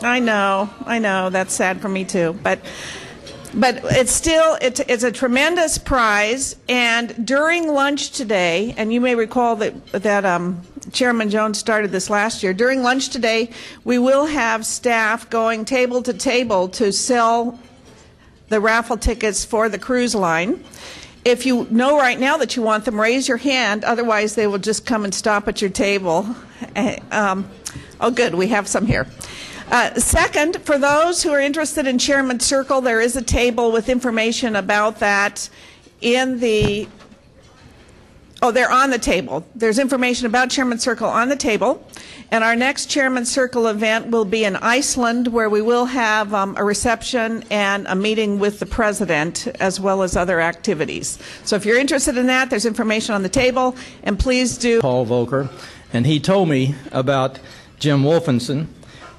I know. That's sad for me too. But it's still, it's a tremendous prize. And during lunch today, and you may recall that Chairman Jones started this last year. During lunch today, we will have staff going table to table to sell the raffle tickets for the cruise line. If you know right now that you want them, raise your hand. Otherwise, they will just come and stop at your table. Oh, good. We have some here. Second, for those who are interested in Chairman's Circle, there is a table with information about that in the... Oh, they're on the table. There's information about Chairman's Circle on the table. And our next Chairman's Circle event will be in Iceland, where we will have a reception and a meeting with the President, as well as other activities. So if you're interested in that, there's information on the table. And please do... Paul Volcker, and he told me about Jim Wolfensohn.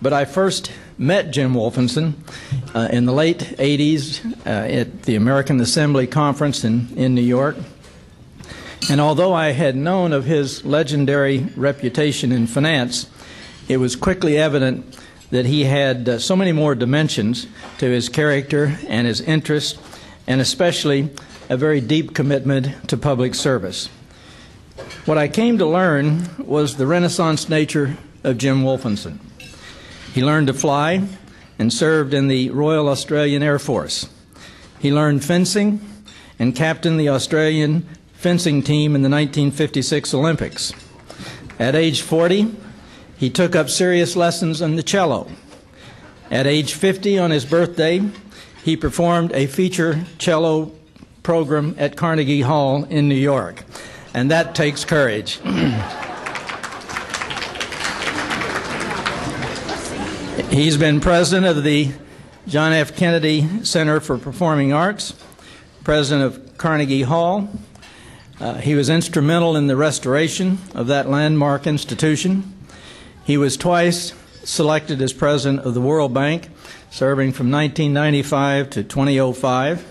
But I first met Jim Wolfensohn in the late 80s at the American Assembly Conference in New York. And although I had known of his legendary reputation in finance, it was quickly evident that he had so many more dimensions to his character and his interest, and especially a very deep commitment to public service. What I came to learn was the Renaissance nature of Jim Wolfensohn. He learned to fly and served in the Royal Australian Air Force. He learned fencing and captained the Australian fencing team in the 1956 Olympics. At age 40, he took up serious lessons on the cello. At age 50, on his birthday, he performed a feature cello program at Carnegie Hall in New York. And that takes courage. He's been president of the John F. Kennedy Center for Performing Arts, president of Carnegie Hall. He was instrumental in the restoration of that landmark institution. He was twice selected as president of the World Bank, serving from 1995 to 2005.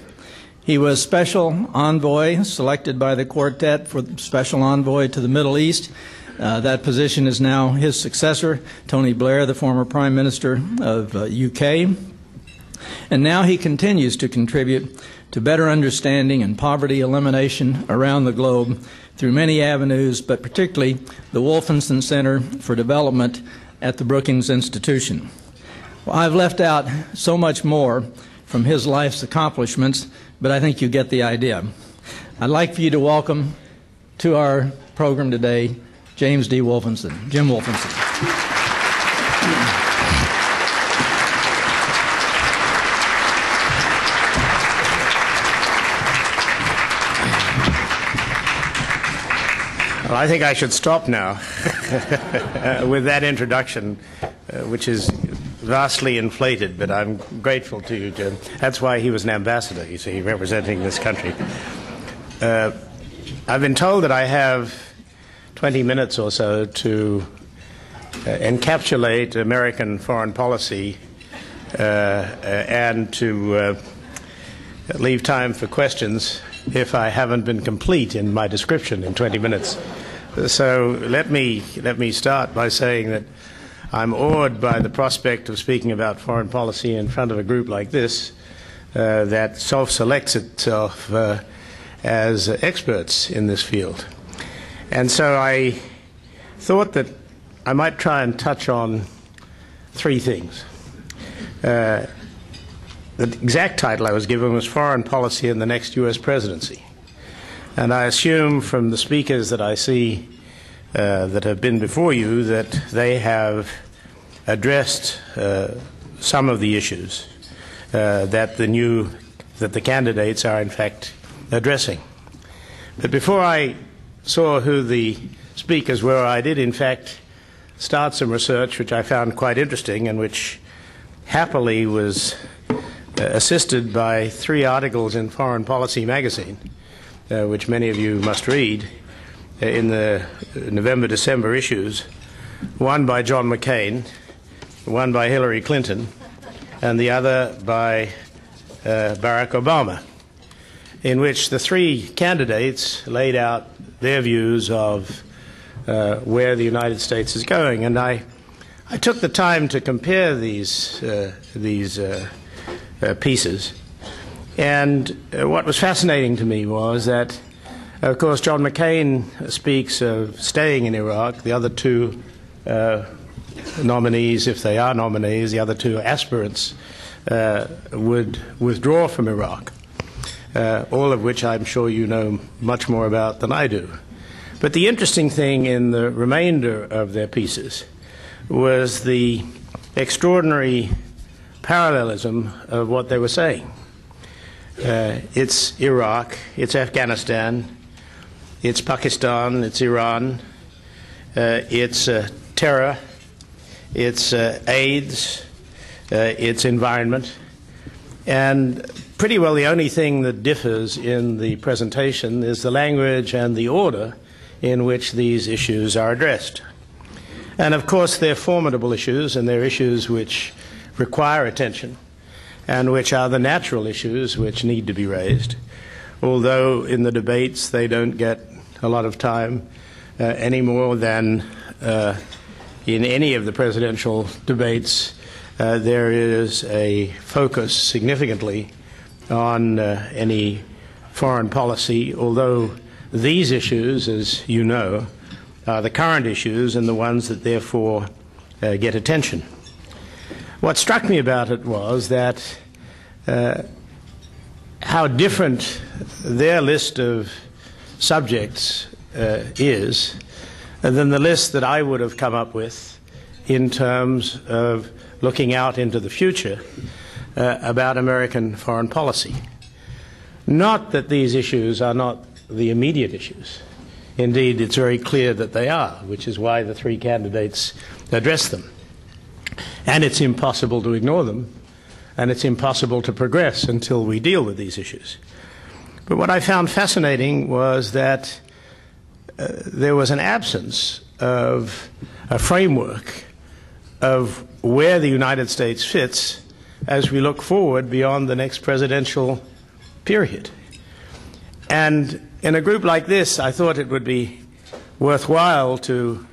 He was special envoy, selected by the quartet for special envoy to the Middle East. That position is now his successor, Tony Blair, the former Prime Minister of UK. And now he continues to contribute to better understanding and poverty elimination around the globe through many avenues, but particularly the Wolfensohn Center for Development at the Brookings Institution. Well, I've left out so much more from his life's accomplishments, but I think you get the idea. I'd like for you to welcome to our program today James D. Wolfensohn, Jim Wolfensohn. Well, I think I should stop now with that introduction, which is vastly inflated, but I'm grateful to you, Jim. That's why he was an ambassador, you see, representing this country. I've been told that I have 20 minutes or so to encapsulate American foreign policy and to leave time for questions if I haven't been complete in my description in 20 minutes. So let me start by saying that I'm awed by the prospect of speaking about foreign policy in front of a group like this that self-selects itself as experts in this field. And so I thought that I might try and touch on three things. The exact title I was given was Foreign Policy in the Next U.S. Presidency. And I assume from the speakers that I see that have been before you that they have addressed some of the issues that the candidates are in fact addressing. But before I saw who the speakers were, I did in fact start some research which I found quite interesting and which happily was assisted by 3 articles in Foreign Policy magazine, which many of you must read, in the November-December issues, one by John McCain, one by Hillary Clinton, and the other by Barack Obama, in which the 3 candidates laid out their views of where the United States is going. And I I took the time to compare these pieces, and what was fascinating to me was that, of course, John McCain speaks of staying in Iraq. The other two nominees, if they are nominees, the other two aspirants, would withdraw from Iraq, all of which I'm sure you know much more about than I do. But the interesting thing in the remainder of their pieces was the extraordinary parallelism of what they were saying. It's Iraq, it's Afghanistan, it's Pakistan, it's Iran, it's terror, it's AIDS, it's environment, and pretty well the only thing that differs in the presentation is the language and the order in which these issues are addressed. And of course they're formidable issues, and they're issues which require attention and which are the natural issues which need to be raised, although in the debates they don't get a lot of time any more than in any of the presidential debates. There is a focus significantly on any foreign policy, although these issues, as you know, are the current issues and the ones that therefore get attention. What struck me about it was that how different their list of subjects is than the list that I would have come up with in terms of looking out into the future about American foreign policy. Not that these issues are not the immediate issues. Indeed, it's very clear that they are, which is why the three candidates address them. And it's impossible to ignore them, and it's impossible to progress until we deal with these issues. But what I found fascinating was that there was an absence of a framework of where the United States fits as we look forward beyond the next presidential period. And in a group like this, I thought it would be worthwhile to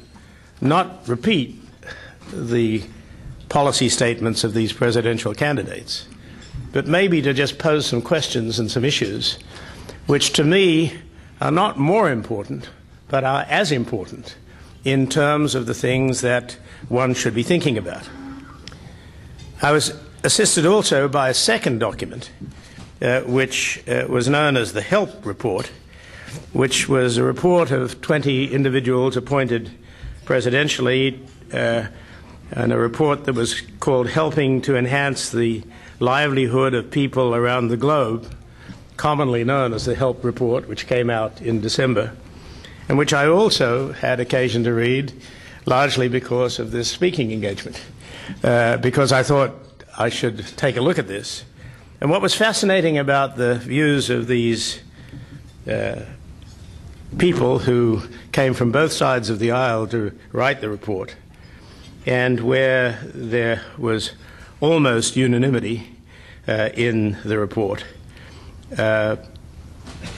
not repeat the policy statements of these presidential candidates, but maybe to just pose some questions and some issues which to me are not more important, but are as important in terms of the things that one should be thinking about. I was assisted also by a second document, which was known as the HELP report, which was a report of 20 individuals appointed presidentially, and a report that was called Helping to Enhance the Livelihood of People Around the Globe, commonly known as the HELP report, which came out in December, and which I also had occasion to read, largely because of this speaking engagement, because I thought I should take a look at this. And what was fascinating about the views of these people who came from both sides of the aisle to write the report, and where there was almost unanimity in the report,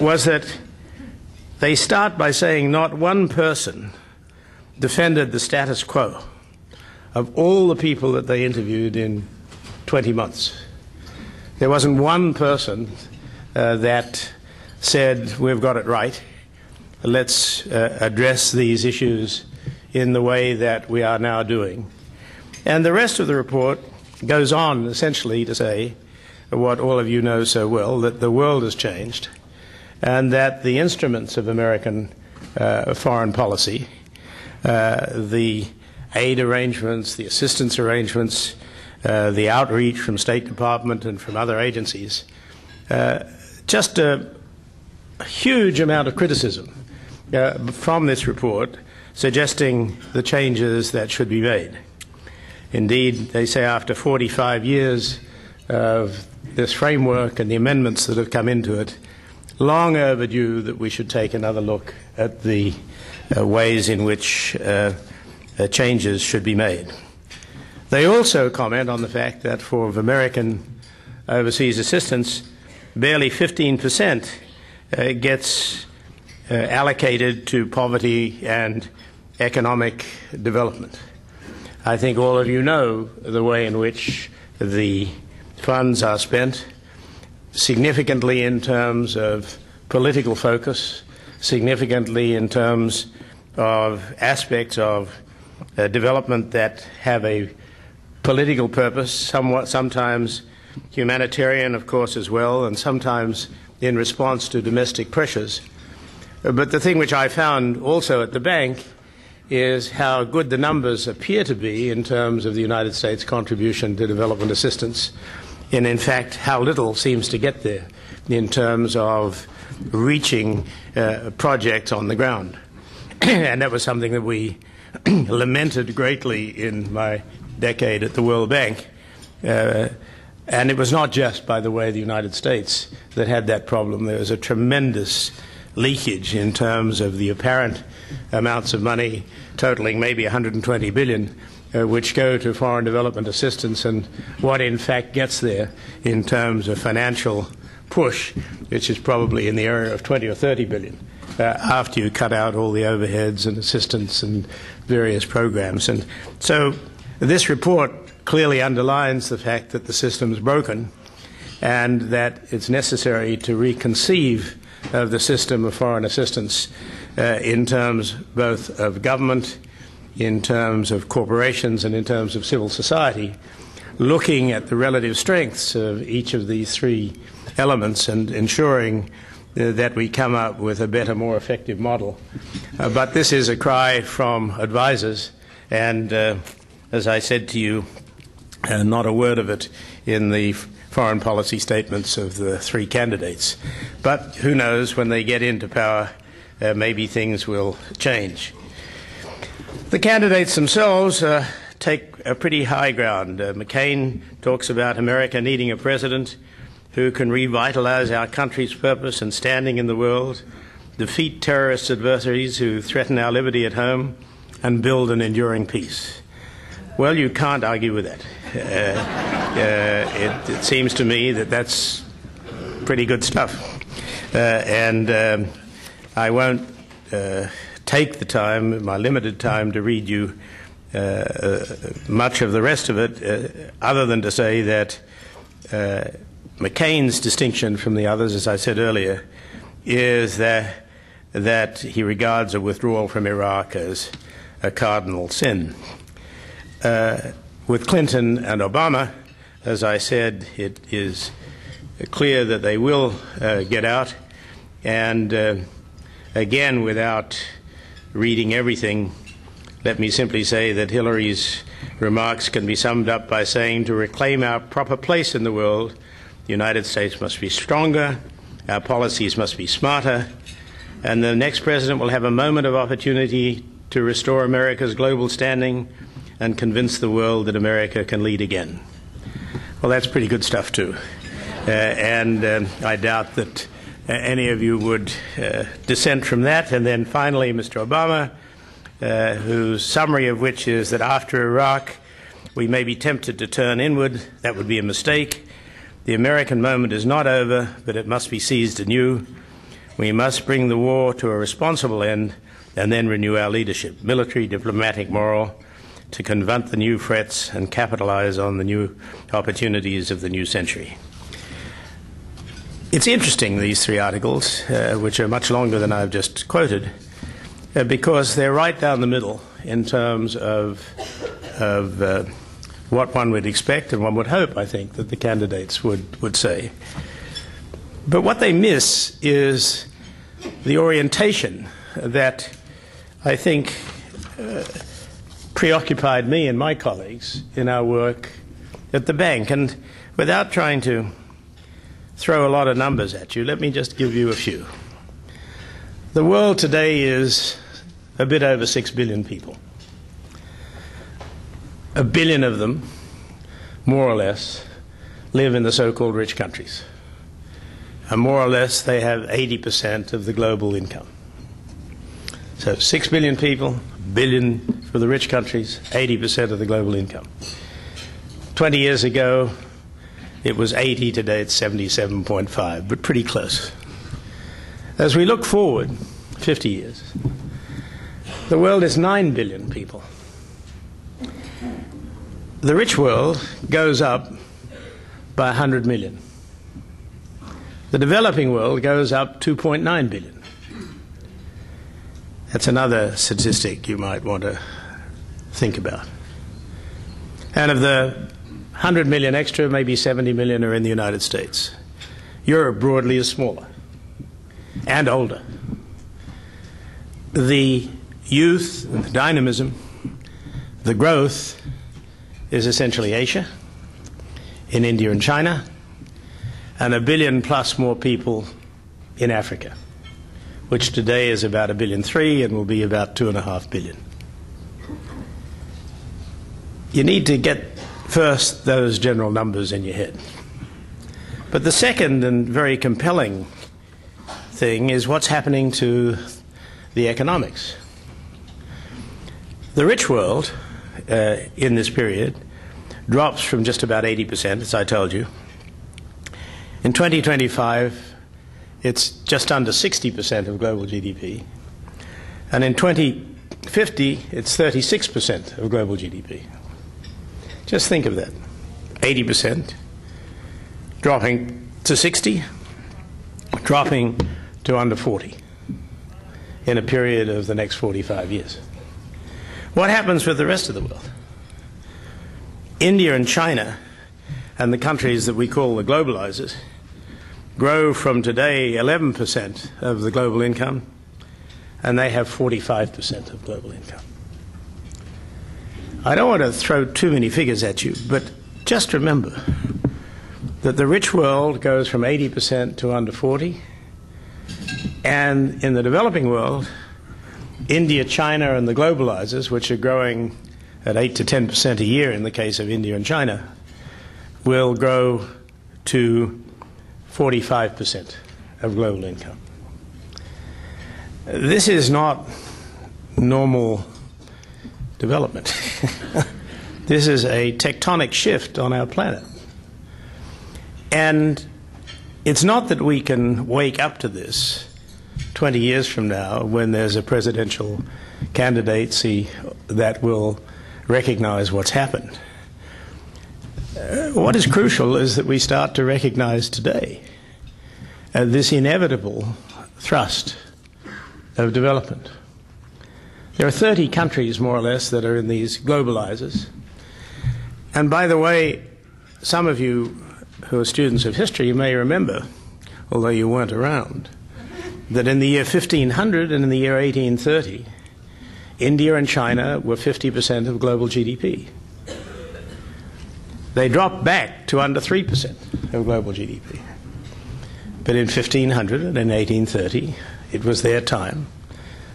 was that they start by saying not one person defended the status quo of all the people that they interviewed in 20 months. There wasn't one person that said, we've got it right, let's address these issues in the way that we are now doing. And the rest of the report goes on essentially to say what all of you know so well, that the world has changed and that the instruments of American foreign policy, the aid arrangements, the assistance arrangements, the outreach from State Department and from other agencies, just a huge amount of criticism from this report suggesting the changes that should be made. Indeed, they say after 45 years of this framework and the amendments that have come into it, long overdue that we should take another look at the ways in which changes should be made. They also comment on the fact that for American overseas assistance, barely 15% gets allocated to poverty and economic development. I think all of you know the way in which the funds are spent, significantly in terms of political focus, significantly in terms of aspects of development that have a political purpose, sometimes humanitarian, of course, as well, and sometimes in response to domestic pressures. But the thing which I found also at the bank is how good the numbers appear to be in terms of the United States contribution to development assistance, and in fact how little seems to get there in terms of reaching projects on the ground. And that was something that we lamented greatly in my decade at the World Bank. And it was not just, by the way, the United States that had that problem. There was a tremendous leakage in terms of the apparent amounts of money, totaling maybe 120 billion, which go to foreign development assistance, and what in fact gets there in terms of financial push, which is probably in the area of 20 or 30 billion, after you cut out all the overheads and assistance and various programs. And so this report clearly underlines the fact that the system is broken and that it's necessary to reconceive of the system of foreign assistance in terms both of government, in terms of corporations, and in terms of civil society, looking at the relative strengths of each of these three elements and ensuring that we come up with a better, more effective model. But this is a cry from advisors, and as I said to you, not a word of it in the foreign policy statements of the three candidates. But who knows, when they get into power, maybe things will change. The candidates themselves take a pretty high ground. McCain talks about America needing a president who can revitalize our country's purpose and standing in the world, defeat terrorist adversaries who threaten our liberty at home, and build an enduring peace. Well, you can't argue with that. It seems to me that that's pretty good stuff. And I won't take the time, my limited time, to read you much of the rest of it, other than to say that McCain's distinction from the others, as I said earlier, is that he regards a withdrawal from Iraq as a cardinal sin. With Clinton and Obama, as I said, it is clear that they will get out. And again, without reading everything, let me simply say that Hillary's remarks can be summed up by saying, to reclaim our proper place in the world, the United States must be stronger, our policies must be smarter, and the next president will have a moment of opportunity to restore America's global standing and convince the world that America can lead again. Well, that's pretty good stuff, too. And I doubt that any of you would dissent from that. And then finally, Mr. Obama, whose summary of which is that after Iraq, we may be tempted to turn inward. That would be a mistake. The American moment is not over, but it must be seized anew. We must bring the war to a responsible end and then renew our leadership, military, diplomatic, moral, to confront the new threats and capitalize on the new opportunities of the new century. It's interesting, these three articles, which are much longer than I've just quoted, because they're right down the middle in terms of what one would expect and one would hope, I think, that the candidates would say. But what they miss is the orientation that I think preoccupied me and my colleagues in our work at the bank. And without trying to throw a lot of numbers at you, let me just give you a few. The world today is a bit over 6 billion people. 1 billion of them, more or less, live in the so-called rich countries. And more or less, they have 80% of the global income. So 6 billion people, 1 billion for the rich countries, 80% of the global income. 20 years ago, it was 80. Today, it's 77.5, but pretty close. As we look forward 50 years, the world is 9 billion people. the rich world goes up by 100 million. The developing world goes up 2.9 billion. That's another statistic you might want to think about. And of the 100 million extra, maybe 70 million are in the United States. Europe broadly is smaller and older. The youth, the dynamism, the growth is essentially Asia, in India and China, and 1 billion plus more people in Africa, which today is about 1.3 billion and will be about 2.5 billion. You need to get first those general numbers in your head. But the second and very compelling thing is what's happening to the economics. The rich world in this period drops from just about 80%, as I told you. In 2025, it's just under 60% of global GDP. And in 2050, it's 36% of global GDP. Just think of that. 80% dropping to 60, dropping to under 40 in a period of the next 45 years. What happens with the rest of the world? India and China and the countries that we call the globalizers grow from today 11% of the global income, and they have 45% of global income. I don't want to throw too many figures at you, but just remember that the rich world goes from 80% to under 40, and in the developing world, India, China, and the globalizers, which are growing at 8 to 10% a year in the case of India and China, will grow to 45% of global income. This is not normal development. This is a tectonic shift on our planet. And it's not that we can wake up to this 20 years from now when there's a presidential candidacy that will recognize what's happened. What is crucial is that we start to recognize today this inevitable thrust of development. There are 30 countries, more or less, that are in these globalizers. And by the way, some of you who are students of history may remember, although you weren't around, that in the year 1500 and in the year 1830, India and China were 50% of global GDP. They dropped back to under 3% of global GDP. But in 1500 and in 1830, it was their time,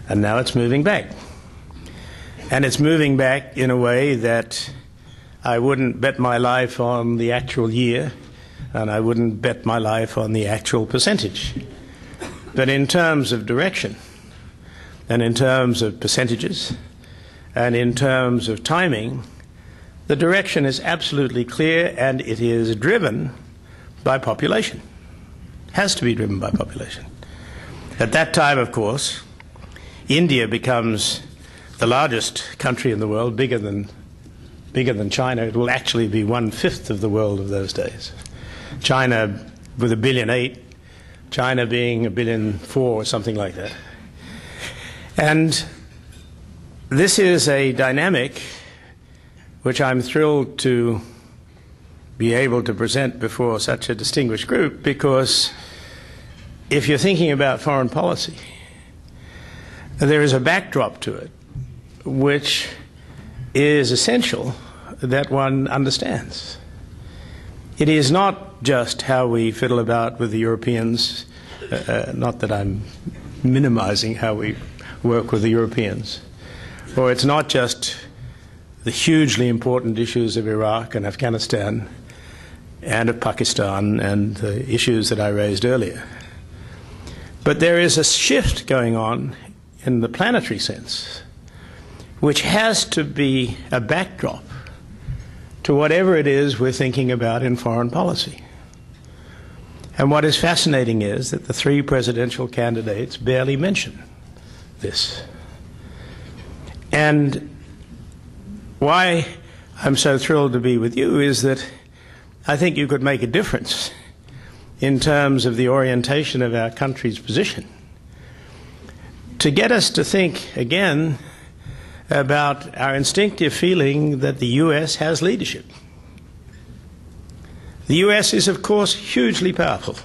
and now it's moving back. And it's moving back in a way that I wouldn't bet my life on the actual year, and I wouldn't bet my life on the actual percentage. But in terms of direction, and in terms of percentages, and in terms of timing, the direction is absolutely clear, and it is driven by population. Has to be driven by population. At that time, of course, India becomes the largest country in the world, bigger than China. It will actually be 1/5 of the world of those days. China with 1.8 billion, China being 1.4 billion or something like that. And this is a dynamic which I'm thrilled to be able to present before such a distinguished group, because if you're thinking about foreign policy, there is a backdrop to it which is essential that one understands. It is not just how we fiddle about with the Europeans, not that I'm minimizing how we work with the Europeans, or it's not just the hugely important issues of Iraq and Afghanistan and of Pakistan and the issues that I raised earlier. But there is a shift going on in the planetary sense, which has to be a backdrop to whatever it is we're thinking about in foreign policy. And what is fascinating is that the 3 presidential candidates barely mention this. And why I'm so thrilled to be with you is that I think you could make a difference in terms of the orientation of our country's position, to get us to think again about our instinctive feeling that the U.S. has leadership. The U.S. is, of course, hugely powerful.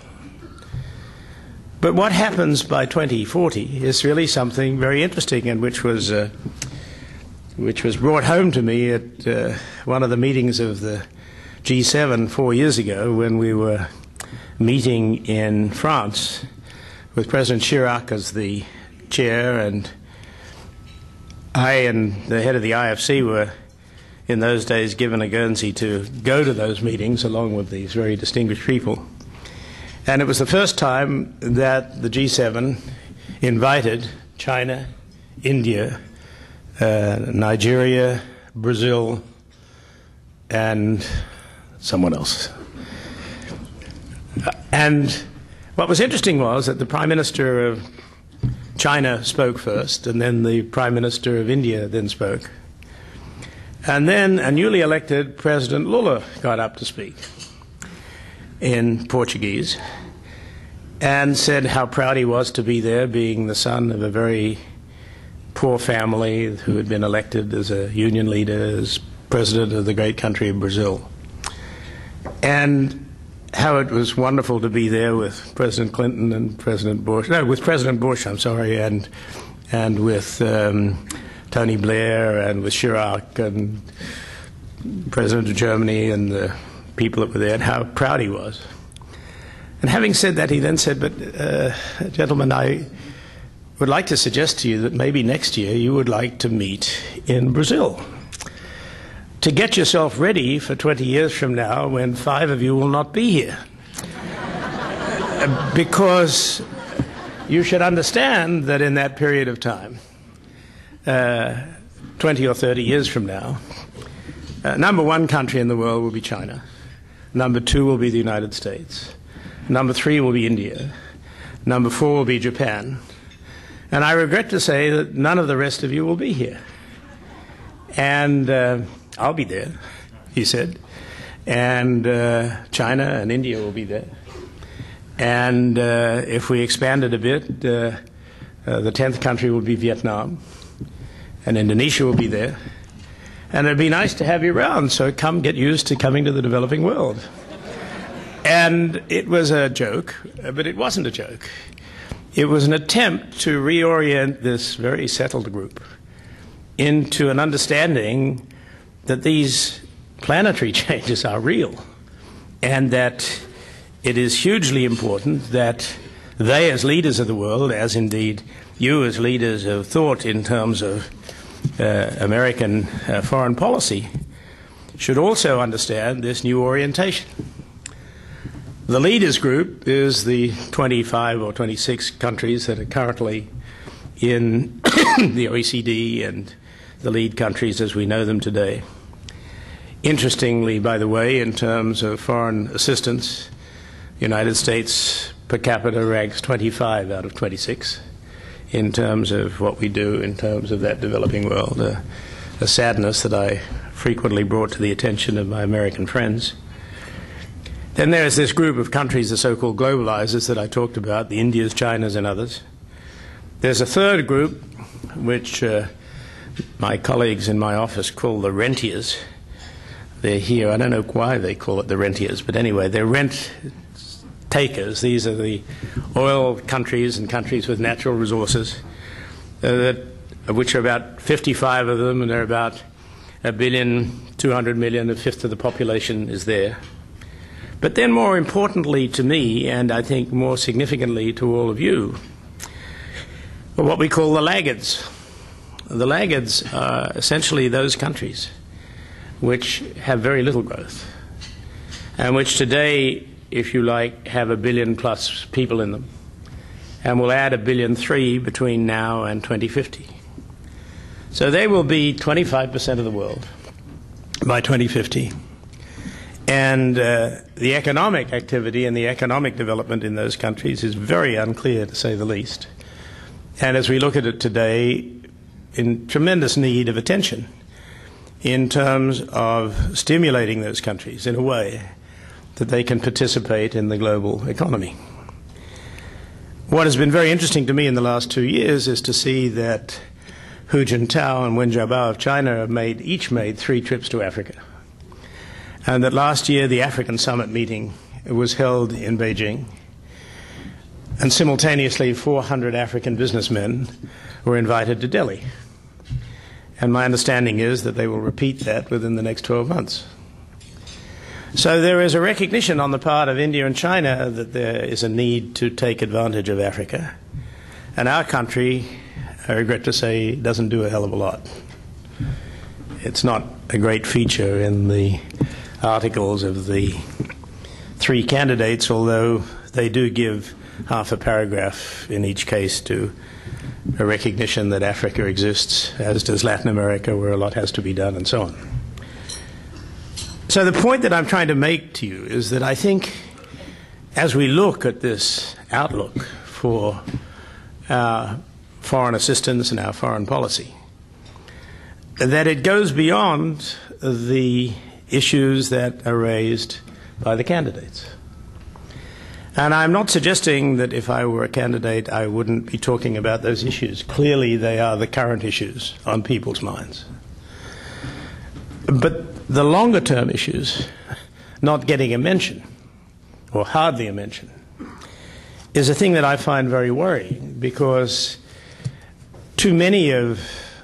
But what happens by 2040 is really something very interesting, and which was brought home to me at one of the meetings of the G7 4 years ago, when we were meeting in France with President Chirac as the chair, and I and the head of the IFC were in those days given a Guernsey to go to those meetings along with these very distinguished people. And it was the first time that the G7 invited China, India, Nigeria, Brazil, and someone else. And what was interesting was that the Prime Minister of China spoke first, and then the Prime Minister of India then spoke. And then a newly elected President Lula got up to speak in Portuguese and said how proud he was to be there, being the son of a very poor family who had been elected as a union leader, as president of the great country of Brazil. And how it was wonderful to be there with President Clinton and President Bush, no, with President Bush, I'm sorry, and with Tony Blair and with Chirac and President of Germany and the people that were there, and how proud he was. And having said that, he then said, but gentlemen, I would like to suggest to you that maybe next year you would like to meet in Brazil, to get yourself ready for 20 years from now when 5 of you will not be here. Because you should understand that in that period of time, 20 or 30 years from now, number 1 country in the world will be China. Number 2 will be the United States. Number 3 will be India. Number 4 will be Japan. And I regret to say that none of the rest of you will be here. And I'll be there, he said. And China and India will be there. And if we expand it a bit, the 10th country will be Vietnam. And Indonesia will be there. And it'd be nice to have you around, so come get used to coming to the developing world. And it was a joke, but it wasn't a joke. It was an attempt to reorient this very settled group into an understanding that these planetary changes are real, and that it is hugely important that they, as leaders of the world, as indeed you as leaders of thought in terms of American foreign policy, should also understand this new orientation. The leaders group is the 25 or 26 countries that are currently in the OECD and the lead countries as we know them today. Interestingly, by the way, in terms of foreign assistance, the United States per capita ranks 25 out of 26 in terms of what we do in terms of that developing world, a sadness that I frequently brought to the attention of my American friends. Then there's this group of countries, the so-called globalizers that I talked about, the Indias, Chinas, and others. There's a third group, which my colleagues in my office call the rentiers. They're here. I don't know why they call it the rentiers, but anyway, they're rent takers. These are the oil countries and countries with natural resources, of which are about 55 of them, and there are about 1,200,000,000, a fifth of the population is there. But then more importantly to me, and I think more significantly to all of you, are what we call the laggards. The laggards are essentially those countries which have very little growth, and which today, if you like, have 1 billion plus people in them, and will add 1.3 billion between now and 2050. So they will be 25% of the world by 2050. And the economic activity and the economic development in those countries is very unclear, to say the least. And as we look at it today, in tremendous need of attention. in terms of stimulating those countries in a way that they can participate in the global economy. What has been very interesting to me in the last 2 years is to see that Hu Jintao and Wen Jiabao of China have each made 3 trips to Africa. And that last year the African Summit meeting was held in Beijing. And simultaneously 400 African businessmen were invited to Delhi. And my understanding is that they will repeat that within the next 12 months. So there is a recognition on the part of India and China that there is a need to take advantage of Africa. And our country, I regret to say, doesn't do a hell of a lot. It's not a great feature in the articles of the 3 candidates, although they do give half a paragraph in each case to a recognition that Africa exists, as does Latin America, where a lot has to be done, and so on. So the point that I'm trying to make to you is that I think as we look at this outlook for our foreign assistance and our foreign policy, that it goes beyond the issues that are raised by the candidates. And I'm not suggesting that if I were a candidate I wouldn't be talking about those issues. Clearly they are the current issues on people's minds. But the longer term issues not getting a mention, or hardly a mention, is a thing that I find very worrying, because too many of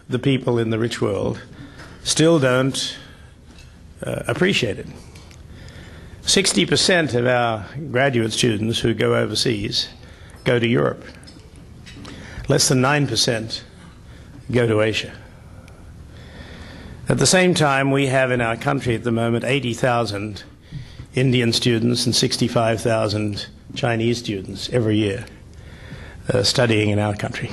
the people in the rich world still don't appreciate it. 60% of our graduate students who go overseas go to Europe. Less than 9% go to Asia. At the same time, we have in our country at the moment 80,000 Indian students and 65,000 Chinese students every year studying in our country.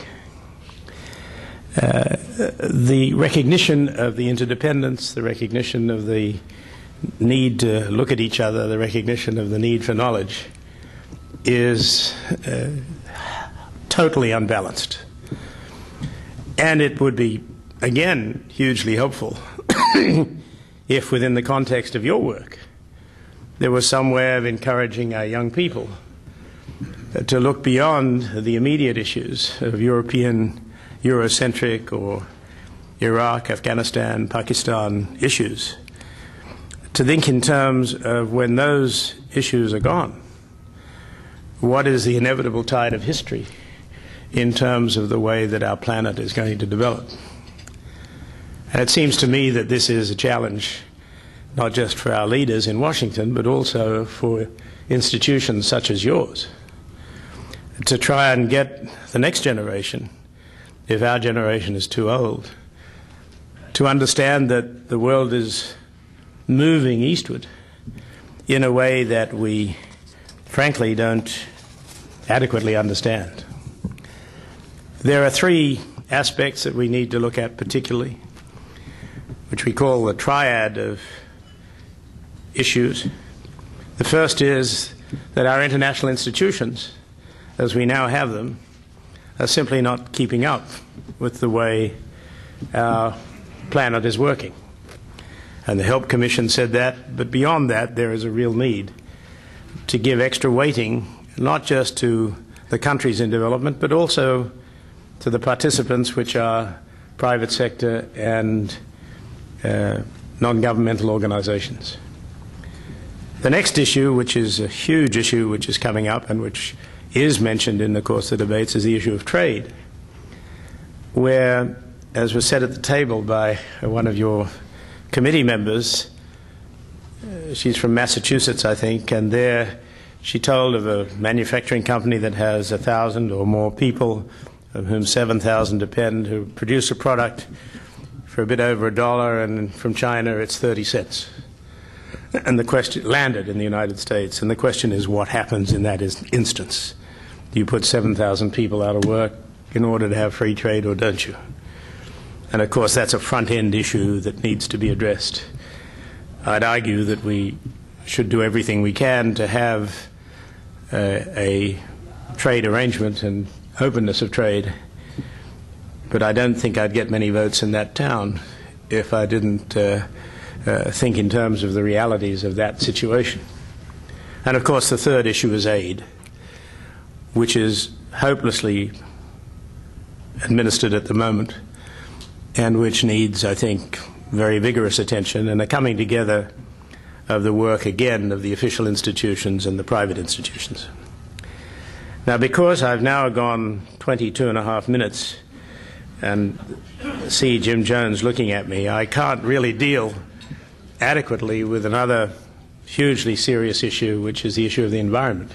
The recognition of the interdependence, the recognition of the need to look at each other, the recognition of the need for knowledge is totally unbalanced. And it would be, again, hugely helpful if within the context of your work there was some way of encouraging our young people to look beyond the immediate issues of European, Eurocentric or Iraq, Afghanistan, Pakistan issues, to think in terms of when those issues are gone, what is the inevitable tide of history in terms of the way that our planet is going to develop. And it seems to me that this is a challenge not just for our leaders in Washington, but also for institutions such as yours, to try and get the next generation, if our generation is too old, to understand that the world is moving eastward in a way that we frankly don't adequately understand. There are 3 aspects that we need to look at particularly, which we call the triad of issues. The first is that our international institutions, as we now have them, are simply not keeping up with the way our planet is working. And the Help Commission said that, but beyond that there is a real need to give extra weighting not just to the countries in development, but also to the participants, which are private sector and non-governmental organizations. The next issue, which is a huge issue which is coming up and which is mentioned in the course of the debates, is the issue of trade, where, as was said at the table by one of your committee members, she's from Massachusetts, I think, and there she told of a manufacturing company that has 1,000 or more people, of whom 7,000 depend, who produce a product for a bit over $1, and from China it's 30 cents. And the question landed in the United States, and the question is, what happens in that instance? Do you put 7,000 people out of work in order to have free trade, or don't you? And of course that's a front-end issue that needs to be addressed. I'd argue that we should do everything we can to have a trade arrangement and openness of trade, but I don't think I'd get many votes in that town if I didn't think in terms of the realities of that situation. And of course the third issue is aid, which is hopelessly administered at the moment and which needs, I think, very vigorous attention and a coming together of the work again of the official institutions and the private institutions. Now, because I've now gone 22.5 minutes and see Jim Jones looking at me, I can't really deal adequately with another hugely serious issue, which is the issue of the environment,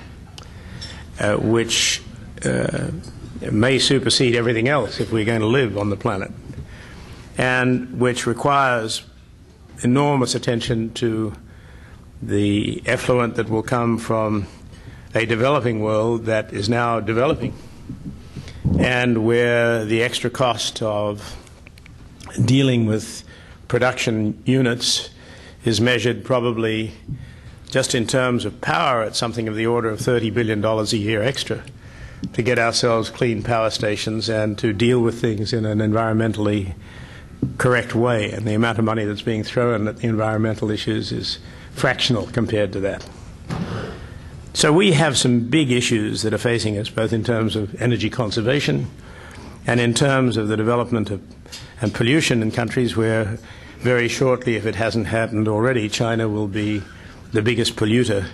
which may supersede everything else if we're going to live on the planet, and which requires enormous attention to the effluent that will come from a developing world that is now developing, and where the extra cost of dealing with production units is measured probably just in terms of power at something of the order of $30 billion a year extra to get ourselves clean power stations and to deal with things in an environmentally correct way. And the amount of money that's being thrown at the environmental issues is fractional compared to that. So we have some big issues that are facing us, both in terms of energy conservation and in terms of the development of and pollution in countries where very shortly, if it hasn't happened already, China will be the biggest polluter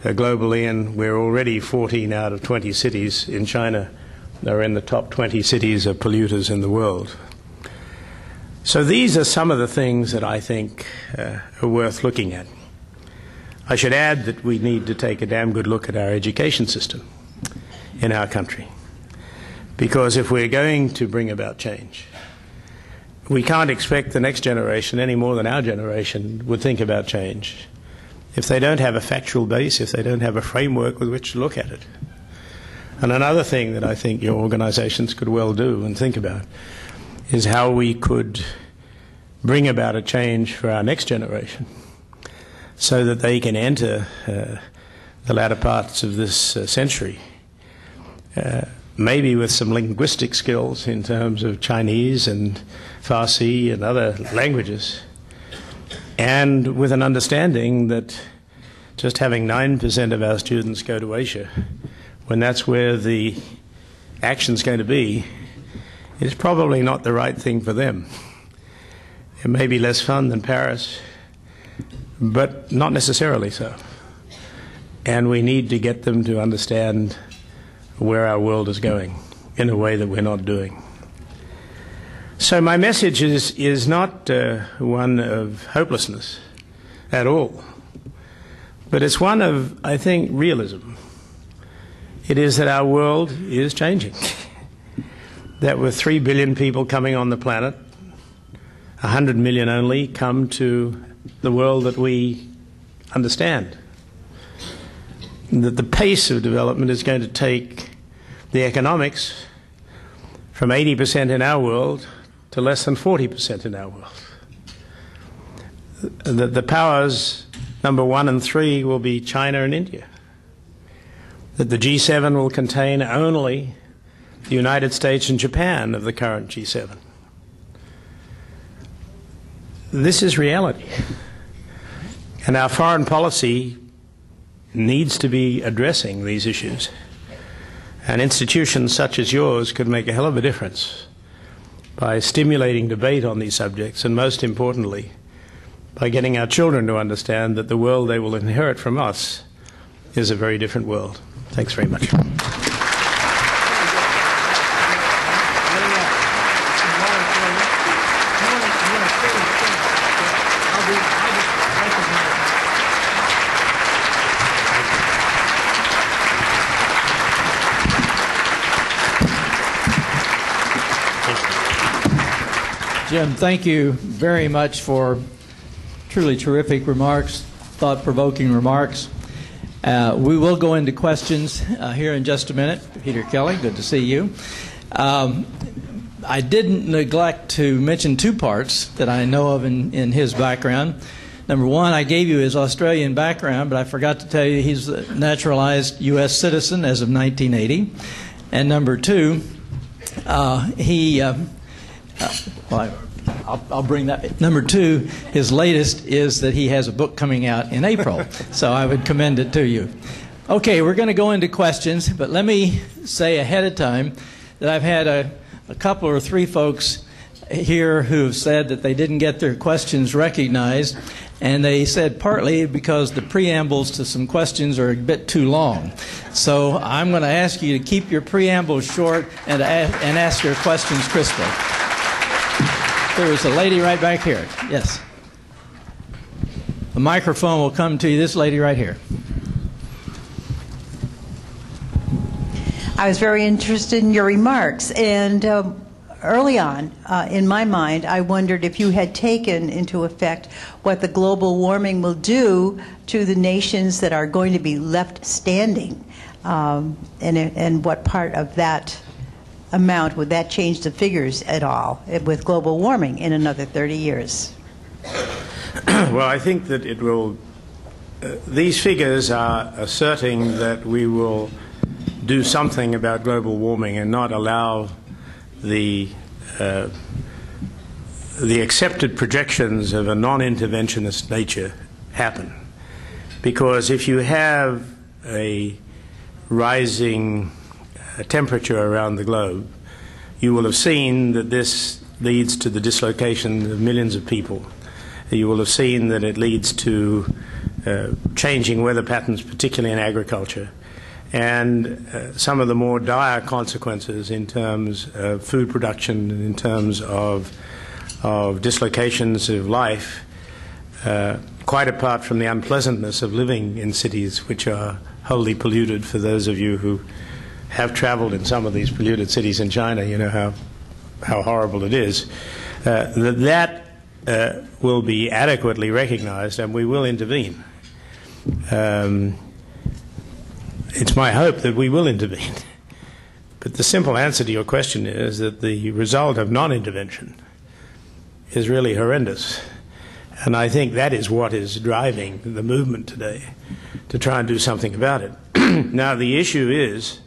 globally, and we're already 14 out of 20 cities in China are in the top 20 cities of polluters in the world. So these are some of the things that I think are worth looking at. I should add that we need to take a damn good look at our education system in our country, because if we're going to bring about change, we can't expect the next generation any more than our generation would think about change if they don't have a factual base, if they don't have a framework with which to look at it. And another thing that I think your organizations could well do and think about is how we could bring about a change for our next generation so that they can enter the latter parts of this century, maybe with some linguistic skills in terms of Chinese and Farsi and other languages, and with an understanding that just having 9% of our students go to Asia, when that's where the action's going to be, is probably not the right thing for them. It may be less fun than Paris, but not necessarily so. And we need to get them to understand where our world is going in a way that we're not doing. So my message is not one of hopelessness at all, but it's one of, I think, realism. It is that our world is changing, that with 3 billion people coming on the planet, 100 million only come to the world that we understand, that the pace of development is going to take the economics from 80% in our world to less than 40% in our world. The powers, number 1 and 3, will be China and India. That the G7 will contain only the United States and Japan of the current G7. This is reality. And our foreign policy needs to be addressing these issues. And institutions such as yours could make a hell of a difference by stimulating debate on these subjects, and most importantly, by getting our children to understand that the world they will inherit from us is a very different world. Thanks very much. Jim, thank you very much for truly terrific remarks, thought-provoking remarks. We will go into questions here in just a minute. Peter Kelly, good to see you. I didn't neglect to mention 2 parts that I know of in his background. Number 1, I gave you his Australian background, but I forgot to tell you he's a naturalized U.S. citizen as of 1980. And number 2, I'll bring that. Number two, his latest is that he has a book coming out in April, so I would commend it to you. Okay, we're going to go into questions, but let me say ahead of time that I've had a couple or three folks here who have said that they didn't get their questions recognized, and they said partly because the preambles to some questions are a bit too long. So I'm going to ask you to keep your preambles short and ask your questions crisply. There was a lady right back here. Yes. The microphone will come to you. This lady right here. I was very interested in your remarks, and early on, in my mind, I wondered if you had taken into effect what the global warming will do to the nations that are going to be left standing, and what part of that amount would that change the figures at all with global warming in another 30 years? Well, I think that it will. These figures are asserting that we will do something about global warming and not allow the accepted projections of a non-interventionist nature happen. Because if you have a rising temperature around the globe, you will have seen that this leads to the dislocation of millions of people. You will have seen that it leads to changing weather patterns, particularly in agriculture, and some of the more dire consequences in terms of food production and in terms of dislocations of life, quite apart from the unpleasantness of living in cities which are wholly polluted. For those of you who have traveled in some of these polluted cities in China, you know how horrible it is. That will be adequately recognized, and we will intervene. It's my hope that we will intervene. But the simple answer to your question is that the result of non-intervention is really horrendous. And I think that is what is driving the movement today, to try and do something about it. Now, the issue is,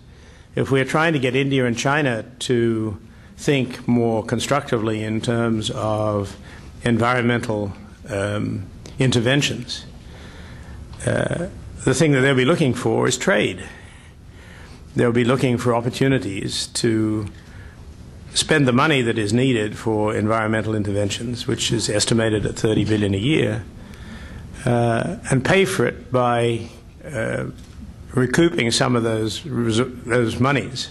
if we're trying to get India and China to think more constructively in terms of environmental interventions, the thing that they'll be looking for is trade. They'll be looking for opportunities to spend the money that is needed for environmental interventions, which is estimated at $30 billion a year, and pay for it by recouping some of those monies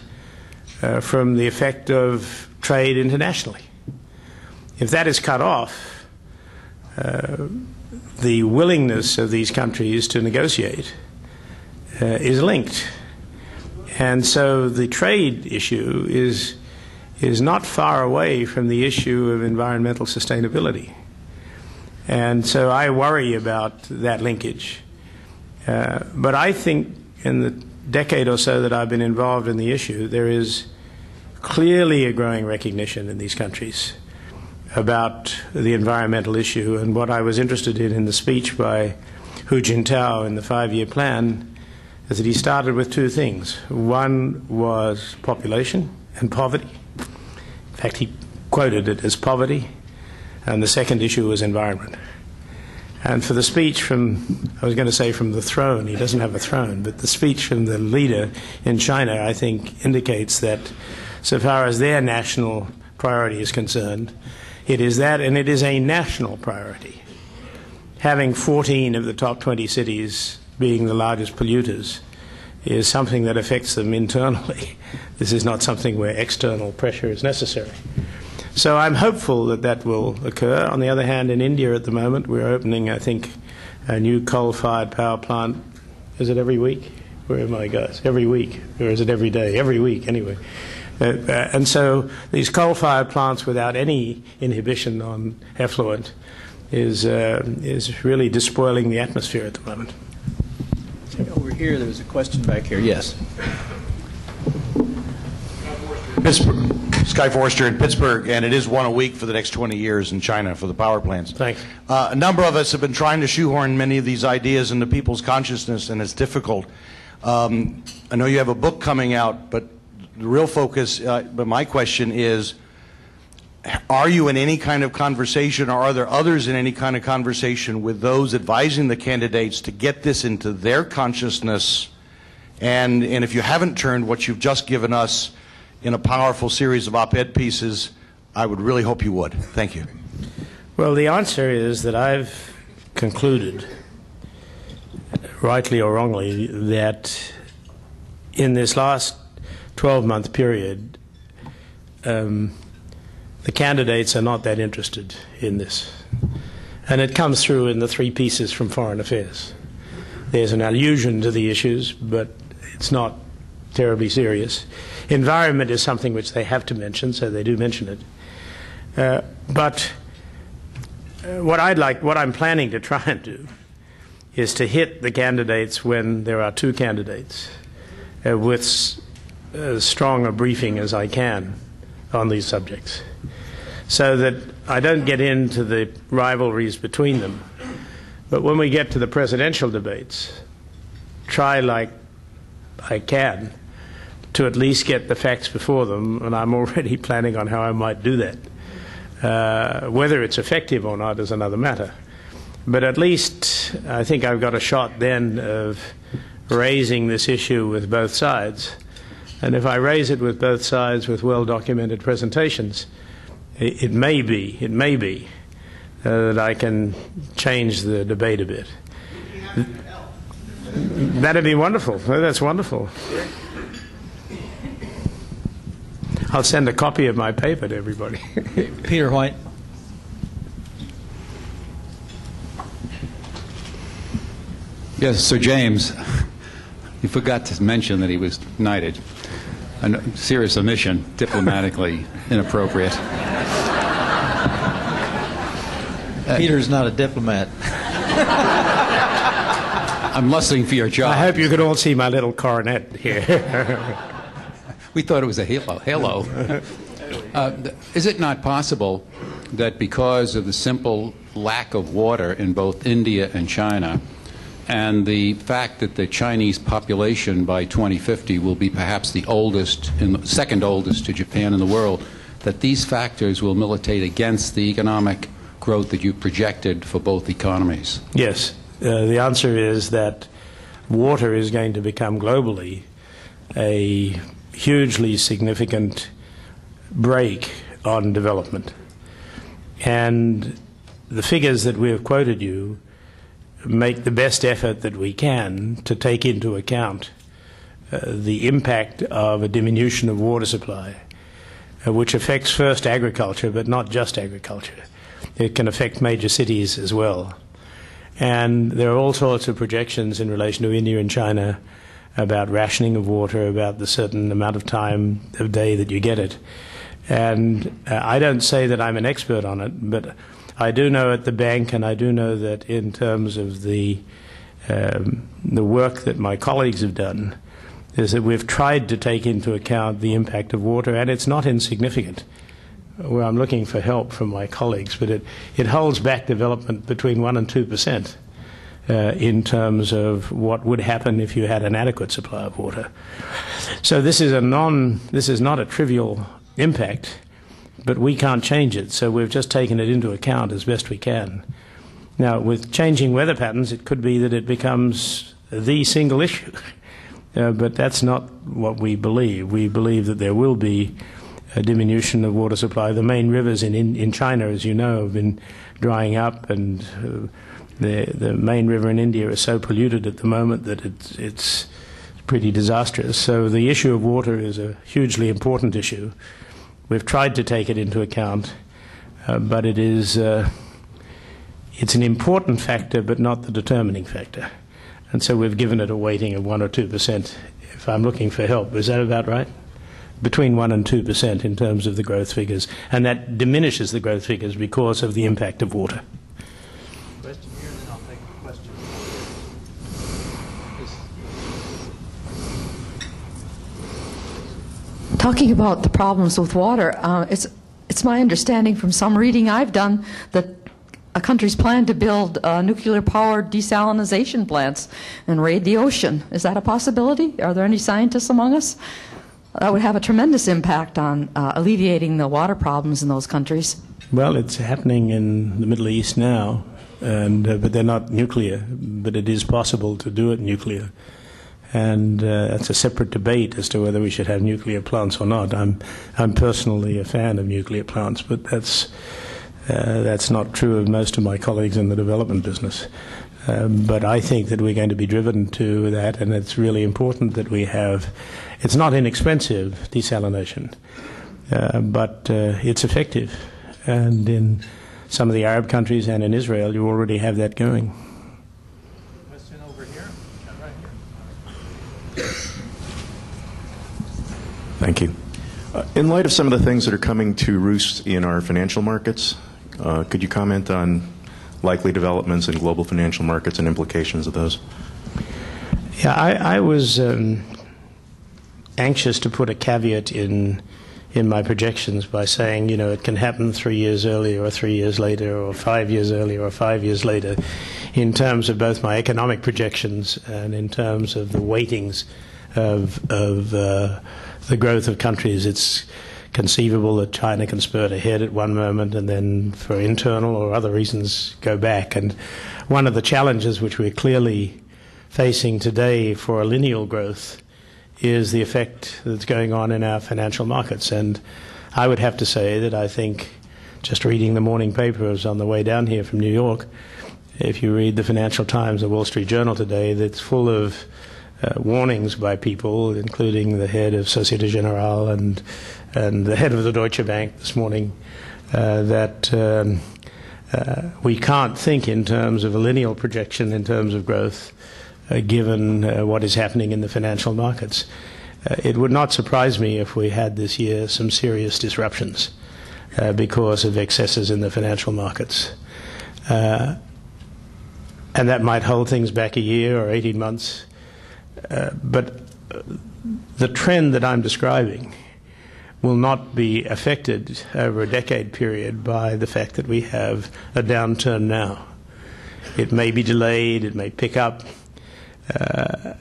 from the effect of trade internationally. If that is cut off, the willingness of these countries to negotiate is linked. And so the trade issue is not far away from the issue of environmental sustainability. And so I worry about that linkage. But I think in the decade or so that I've been involved in the issue, there is clearly a growing recognition in these countries about the environmental issue. And what I was interested in the speech by Hu Jintao in the 5-year plan is that he started with two things. One was population and poverty. In fact, he quoted it as poverty. And the second issue was environment. And for the speech from, I was going to say from the throne, he doesn't have a throne, but the speech from the leader in China, I think, indicates that so far as their national priority is concerned, it is that, and it is a national priority. Having 14 of the top 20 cities being the largest polluters is something that affects them internally. This is not something where external pressure is necessary. So I'm hopeful that that will occur. On the other hand, in India at the moment, we're opening, I think, a new coal-fired power plant. Is it every week? Where am I, guys? Every week. Or is it every day? Every week, anyway. And so these coal-fired plants without any inhibition on effluent is really despoiling the atmosphere at the moment. Over here, there was a question back here. Yes. Sky Forester in Pittsburgh, and it is one a week for the next 20 years in China for the power plants. Thanks. A number of us have been trying to shoehorn many of these ideas into people's consciousness, and it's difficult. I know you have a book coming out, but the real focus, but my question is, are you in any kind of conversation, or are there others in any kind of conversation with those advising the candidates to get this into their consciousness? And if you haven't turned what you've just given us in a powerful series of op-ed pieces, I would really hope you would. Thank you. Well, the answer is that I've concluded, rightly or wrongly, that in this last 12-month period, the candidates are not that interested in this. And it comes through in the three pieces from Foreign Affairs. There's an allusion to the issues, but it's not terribly serious. Environment is something which they have to mention, so they do mention it. But what I'm planning to try and do is to hit the candidates when there are two candidates with as strong a briefing as I can on these subjects, so that I don't get into the rivalries between them. But when we get to the presidential debates, try like I can to at least get the facts before them, and I'm already planning on how I might do that. Whether it's effective or not is another matter. But at least I think I've got a shot then of raising this issue with both sides. And if I raise it with both sides with well-documented presentations, it may be that I can change the debate a bit. That'd be wonderful. That's wonderful. I'll send a copy of my paper to everybody. Peter White. Yes, Sir James, you forgot to mention that he was knighted. A serious omission, diplomatically inappropriate. Peter's not a diplomat. I'm lusting for your job. I hope you could all see my little coronet here. We thought it was a halo. Halo. Is it not possible that because of the simple lack of water in both India and China, and the fact that the Chinese population by 2050 will be perhaps the oldest, second oldest to Japan in the world, that these factors will militate against the economic growth that you projected for both economies? Yes. The answer is that water is going to become globally a hugely significant brake on development. And the figures that we have quoted you make the best effort that we can to take into account the impact of a diminution of water supply, which affects first agriculture, but not just agriculture. It can affect major cities as well. And there are all sorts of projections in relation to India and China about rationing of water, about the certain amount of time of day that you get it. And I don't say that I'm an expert on it, but I do know at the bank, and I do know that in terms of the work that my colleagues have done, is that we've tried to take into account the impact of water, and it's not insignificant. Well, I'm looking for help from my colleagues, but it holds back development between 1% and 2% in terms of what would happen if you had an adequate supply of water. So this is not a trivial impact, but we can't change it, so we've just taken it into account as best we can. Now, with changing weather patterns, it could be that it becomes the single issue, but that's not what we believe. We believe that there will be a diminution of water supply. The main rivers in China, as you know, have been drying up, and the main river in India is so polluted at the moment that it's pretty disastrous. So the issue of water is a hugely important issue. We've tried to take it into account, but it's an important factor, but not the determining factor. And so we've given it a weighting of 1% or 2%, if I'm looking for help. Is that about right? Between 1% and 2% in terms of the growth figures. And that diminishes the growth figures because of the impact of water. Question here, and then I'll take a question. Talking about the problems with water, it's my understanding from some reading I've done that countries plan to build nuclear-powered desalination plants and raid the ocean. Is that a possibility? Are there any scientists among us that would have a tremendous impact on alleviating the water problems in those countries. Well, it's happening in the Middle East now, but they're not nuclear. But it is possible to do it nuclear. And that's a separate debate as to whether we should have nuclear plants or not. I'm personally a fan of nuclear plants, but that's not true of most of my colleagues in the development business. But I think that we're going to be driven to that, and it's really important that we have. It's not inexpensive, desalination, but it's effective. And in some of the Arab countries and in Israel, you already have that going. Question over here. Right here. Thank you. In light of some of the things that are coming to roost in our financial markets, could you comment on likely developments in global financial markets and implications of those? Yeah, I was anxious to put a caveat in my projections by saying, it can happen 3 years earlier or 3 years later or 5 years earlier or 5 years later in terms of both my economic projections and in terms of the weightings of the growth of countries. It's conceivable that China can spurt ahead at one moment and then for internal or other reasons go back. And one of the challenges which we're clearly facing today for a lineal growth is the effect that's going on in our financial markets. And I would have to say that I think, just reading the morning papers on the way down here from New York, if you read the Financial Times, the Wall Street Journal today, that's full of warnings by people, including the head of Societe Generale and the head of the Deutsche Bank this morning, that we can't think in terms of a lineal projection in terms of growth, given what is happening in the financial markets. It would not surprise me if we had this year some serious disruptions because of excesses in the financial markets. And that might hold things back a year or 18 months. But the trend that I'm describing will not be affected over a decade period by the fact that we have a downturn now. It may be delayed, it may pick up.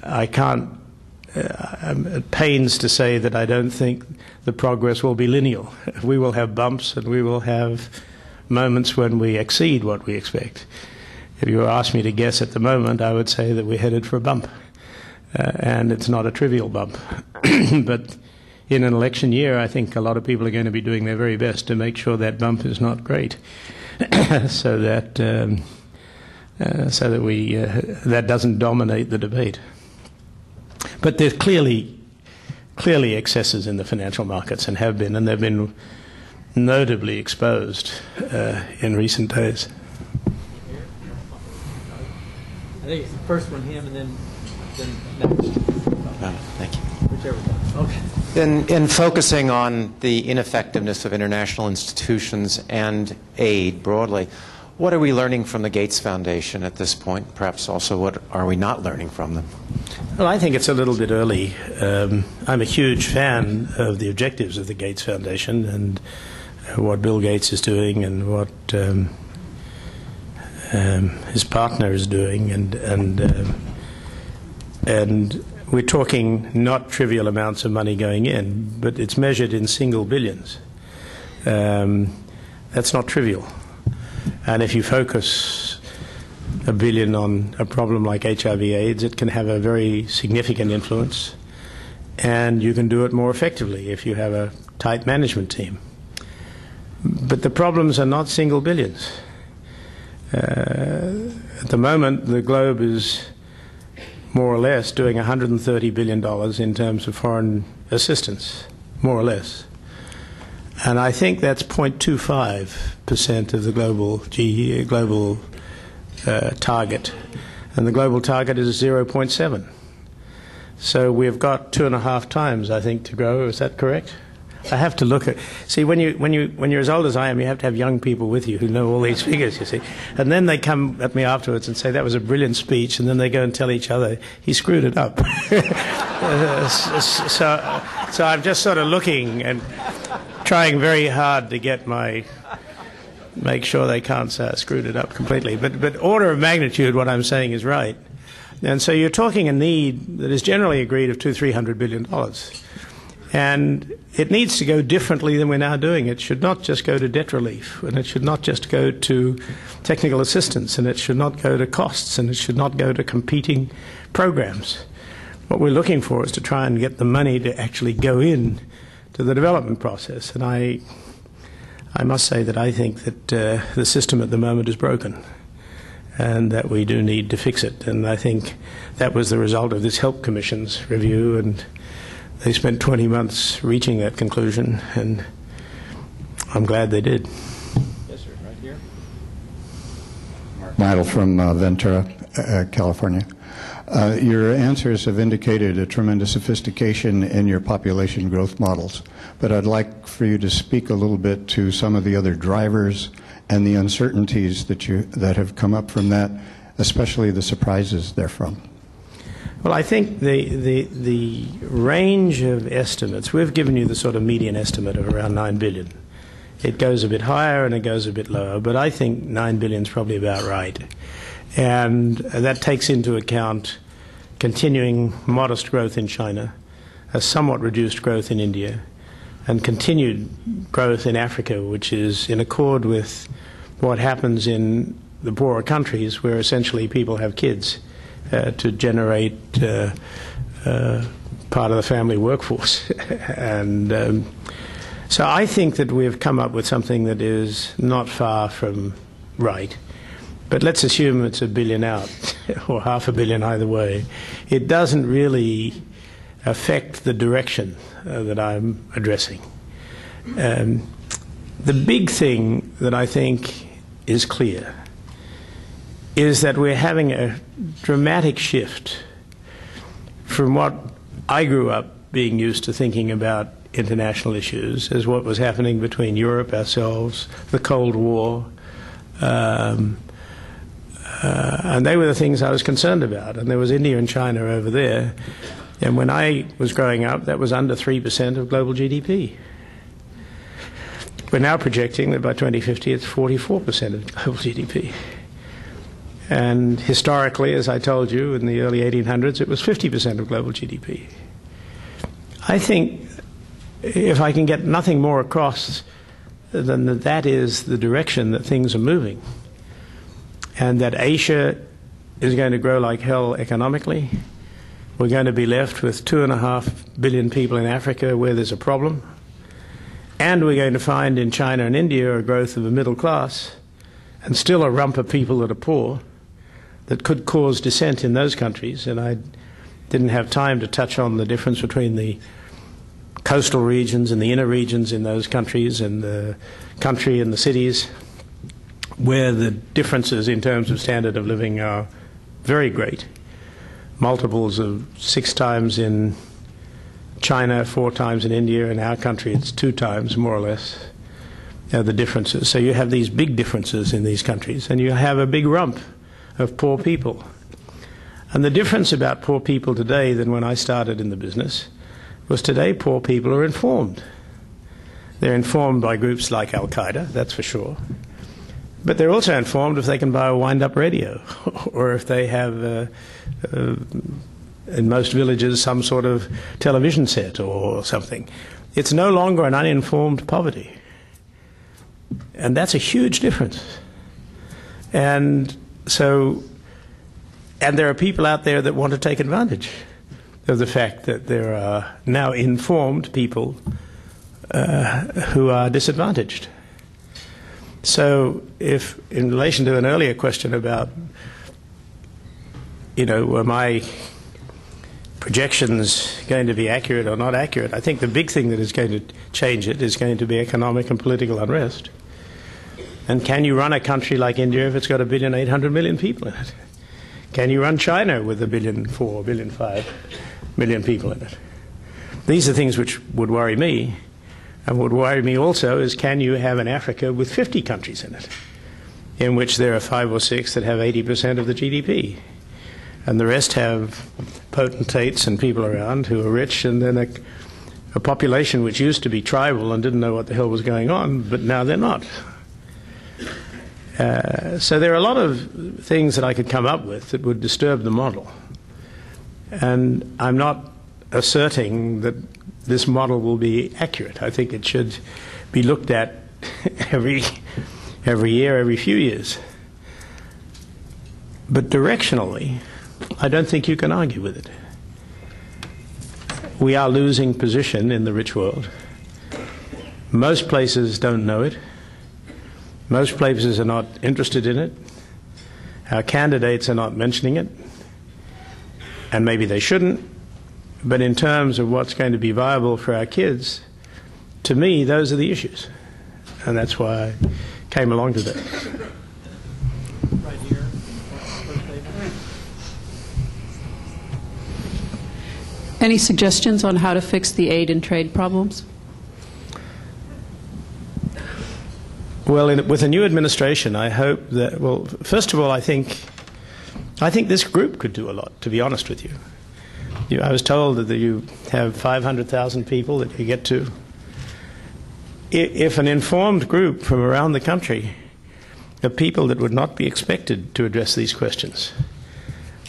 I'm at pains to say that I don't think the progress will be lineal. We will have bumps and we will have moments when we exceed what we expect. If you asked me to guess at the moment, I would say that we're headed for a bump. And it's not a trivial bump. But in an election year, I think a lot of people are going to be doing their very best to make sure that bump is not great, so that that doesn't dominate the debate. But there's clearly excesses in the financial markets and have been, and they've been notably exposed in recent days. I think it's the first one, him, and then next. Thank you. Whichever one. Okay. In focusing on the ineffectiveness of international institutions and aid broadly, what are we learning from the Gates Foundation at this point? Perhaps also what are we not learning from them? Well, I think it's a little bit early. I'm a huge fan of the objectives of the Gates Foundation and what Bill Gates is doing and what his partner is doing, and we're talking not trivial amounts of money going in, but it's measured in single billions. That's not trivial. And if you focus $1 billion on a problem like HIV/AIDS, it can have a very significant influence, and you can do it more effectively if you have a tight management team. But the problems are not single billions. At the moment, the globe is more or less doing $130 billion in terms of foreign assistance, more or less. And I think that's 0.25% of the global target. And the global target is 0.7. So we've got 2.5 times, I think, to grow. Is that correct? I have to look at. See, when you're as old as I am, you have to have young people with you who know all these figures. You see, and then they come at me afterwards and say that was a brilliant speech, and then they go and tell each other he screwed it up. So I'm just sort of looking and trying very hard to make sure they can't say I screwed it up completely. But order of magnitude, what I'm saying is right. And so you're talking a need that is generally agreed of $200–300 billion. And it needs to go differently than we're now doing. It should not just go to debt relief, and it should not just go to technical assistance, and it should not go to costs, and it should not go to competing programs. What we're looking for is to try and get the money to actually go in to the development process. And I must say that I think that the system at the moment is broken, and that we do need to fix it. And I think that was the result of this Help Commission's review, and they spent 20 months reaching that conclusion, and I'm glad they did. Yes, sir. Right here. Nidal from Ventura, California. Your answers have indicated a tremendous sophistication in your population growth models, but I'd like for you to speak a little bit to some of the other drivers and the uncertainties that have come up from that, especially the surprises therefrom. Well, I think the range of estimates, we've given you the sort of median estimate of around 9 billion. It goes a bit higher and it goes a bit lower, but I think 9 billion is probably about right. And that takes into account continuing modest growth in China, a somewhat reduced growth in India, and continued growth in Africa, which is in accord with what happens in the poorer countries where essentially people have kids to generate part of the family workforce. And so I think that we've come up with something that is not far from right. But let's assume it's $1 billion out, or $500 million either way. It doesn't really affect the direction that I'm addressing. The big thing that I think is clear is that we're having a dramatic shift from what I grew up being used to thinking about international issues as what was happening between Europe, ourselves, the Cold War, and they were the things I was concerned about. And there was India and China over there. And when I was growing up, that was under 3% of global GDP. We're now projecting that by 2050 it's 44% of global GDP. And historically, as I told you, in the early 1800s, it was 50% of global GDP. I think if I can get nothing more across than that that is the direction that things are moving, and that Asia is going to grow like hell economically. We're going to be left with 2.5 billion people in Africa where there's a problem. And we're going to find in China and India a growth of the middle class and still a rump of people that are poor that could cause dissent in those countries. And I didn't have time to touch on the difference between the coastal regions and the inner regions in those countries, and the country and the cities, where the differences in terms of standard of living are very great. Multiples of 6 times in China, 4 times in India. In our country, it's 2 times, more or less, the differences. So you have these big differences in these countries, and you have a big rump of poor people. And the difference about poor people today than when I started in the business was today poor people are informed. They're informed by groups like Al-Qaeda, that's for sure. But they're also informed if they can buy a wind-up radio, or if they have, in most villages, some sort of television set or something. It's no longer an uninformed poverty. And that's a huge difference. And so, and there are people out there that want to take advantage of the fact that there are now informed people who are disadvantaged. So if, in relation to an earlier question about, were my projections going to be accurate or not accurate, I think the big thing that is going to change it is going to be economic and political unrest. And can you run a country like India if it's got 1.8 billion people in it? Can you run China with 1.4 billion, 1.5 billion people in it? These are things which would worry me. And what would worry me also is, can you have an Africa with 50 countries in it, in which there are 5 or 6 that have 80% of the GDP, and the rest have potentates and people around who are rich, and then a population which used to be tribal and didn't know what the hell was going on, but now they're not. So there are a lot of things that I could come up with that would disturb the model. And I'm not asserting that this model will be accurate. I think it should be looked at every year, every few years. But directionally, I don't think you can argue with it. We are losing position in the rich world. Most places don't know it. Most places are not interested in it. Our candidates are not mentioning it. And maybe they shouldn't. But in terms of what's going to be viable for our kids, to me, those are the issues. And that's why I came along today. Right here. Any suggestions on how to fix the aid and trade problems? Well, with a new administration, I hope that, well, first of all, I think this group could do a lot, to be honest with you. I was told that you have 500,000 people that you get to. If an informed group from around the country of people that would not be expected to address these questions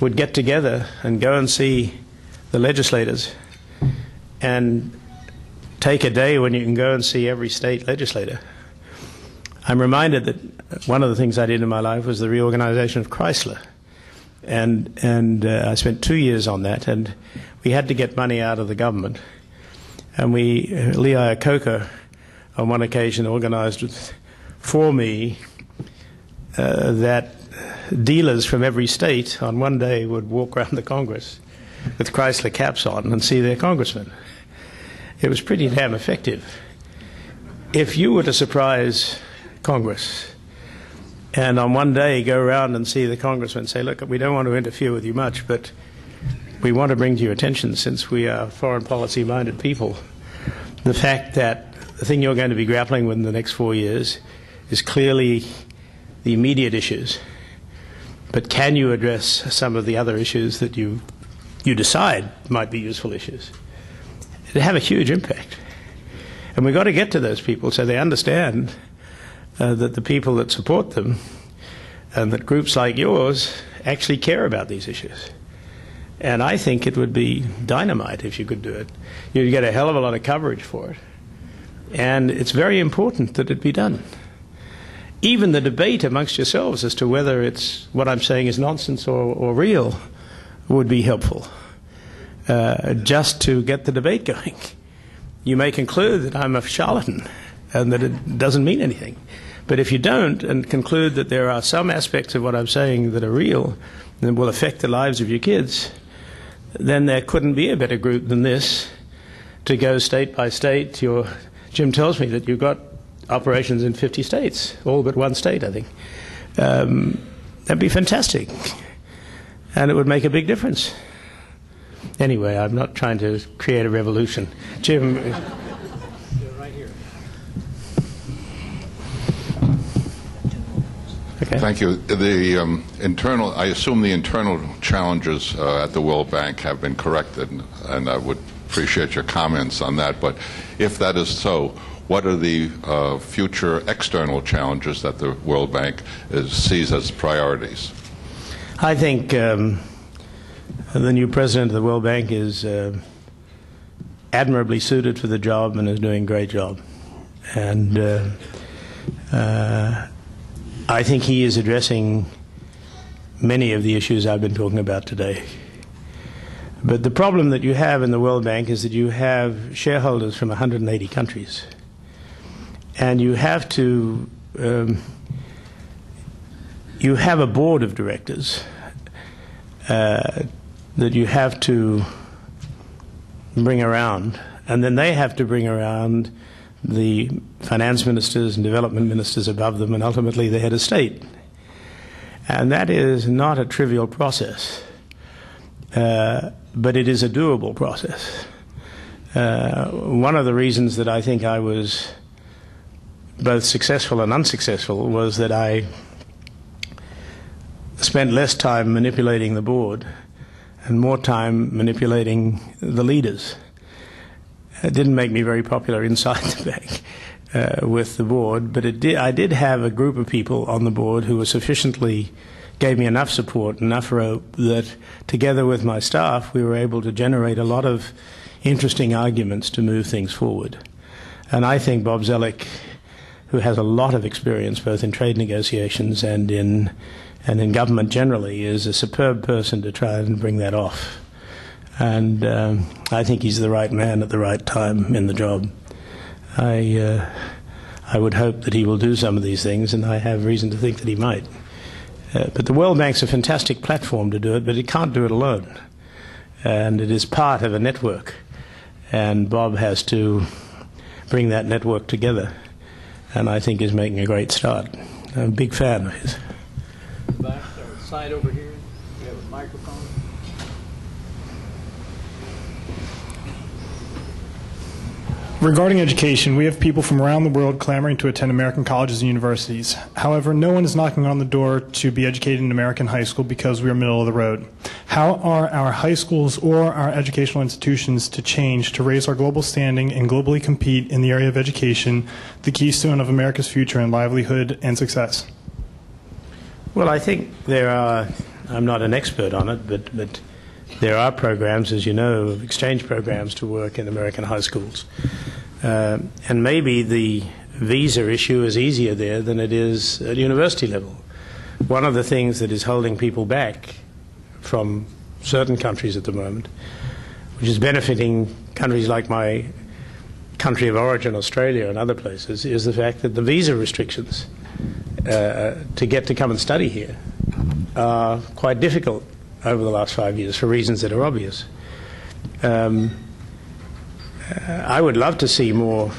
would get together and go and see the legislators and take a day when you can go and see every state legislator. I'm reminded that one of the things I did in my life was the reorganization of Chrysler. And I spent 2 years on that, and we had to get money out of the government. And Lee Iacocca, on one occasion, organized for me that dealers from every state on one day would walk around the Congress with Chrysler caps on and see their congressman. It was pretty damn effective. If you were to surprise Congress and on one day go around and see the congressman and say, look, we don't want to interfere with you much, but we want to bring to your attention, since we are foreign policy minded people, the fact that the thing you're going to be grappling with in the next 4 years is clearly the immediate issues. But can you address some of the other issues that you decide might be useful issues? It'd have a huge impact. And we've got to get to those people so they understand that the people that support them and that groups like yours actually care about these issues. And I think it would be dynamite if you could do it. You'd get a hell of a lot of coverage for it. And it's very important that it be done. Even the debate amongst yourselves as to whether it's what I'm saying is nonsense or real would be helpful, just to get the debate going. You may conclude that I'm a charlatan and that it doesn't mean anything. But if you don't, and conclude that there are some aspects of what I'm saying that are real and will affect the lives of your kids, then there couldn't be a better group than this to go state by state. Jim tells me that you've got operations in 50 states, all but one state, I think. That'd be fantastic. And it would make a big difference. Anyway, I'm not trying to create a revolution. Jim. Right here. Okay. Thank you. I assume the internal challenges at the World Bank have been corrected, and I would appreciate your comments on that. But if that is so, what are the future external challenges that the World Bank sees as priorities? I think the new president of the World Bank is admirably suited for the job and is doing a great job. And I think he is addressing many of the issues I've been talking about today. But the problem that you have in the World Bank is that you have shareholders from 180 countries. And you have to, you have a board of directors that you have to bring around. And then they have to bring around the finance ministers and development ministers above them, and ultimately the head of state. And that is not a trivial process, but it is a doable process. One of the reasons that I think I was both successful and unsuccessful was that I spent less time manipulating the board and more time manipulating the leaders. It didn't make me very popular inside the bank with the board, but I did have a group of people on the board who gave me enough support, enough rope, that together with my staff we were able to generate a lot of interesting arguments to move things forward. And I think Bob Zoellick, who has a lot of experience both in trade negotiations and in government generally, is a superb person to try and bring that off. And I think he's the right man at the right time in the job. I would hope that he will do some of these things, and I have reason to think that he might. But the World Bank's a fantastic platform to do it, but it can't do it alone. And it is part of a network. And Bob has to bring that network together, and I think is making a great start. I'm a big fan of his. Back, side over here, we have a microphone. Regarding education, we have people from around the world clamoring to attend American colleges and universities. However, no one is knocking on the door to be educated in American high school because we are middle of the road. How are our high schools or our educational institutions to change to raise our global standing and globally compete in the area of education, the keystone of America's future and livelihood and success? Well, I think there are, I'm not an expert on it, but there are programs, as you know, exchange programs to work in American high schools. And maybe the visa issue is easier there than it is at university level. One of the things that is holding people back from certain countries at the moment, which is benefiting countries like my country of origin, Australia, and other places, is the fact that the visa restrictions to get to come and study here are quite difficult over the last 5 years for reasons that are obvious. I would love to see more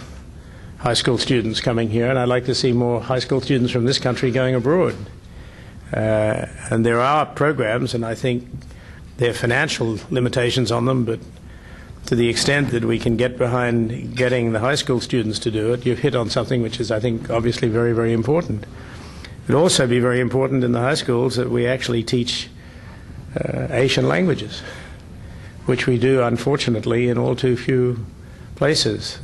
high school students coming here, and I'd like to see more high school students from this country going abroad. And there are programs, and I think there are financial limitations on them, but to the extent that we can get behind getting the high school students to do it, you've hit on something which is, I think, obviously very, very important. It would also be very important in the high schools that we actually teach Asian languages, which we do, unfortunately, in all too few places.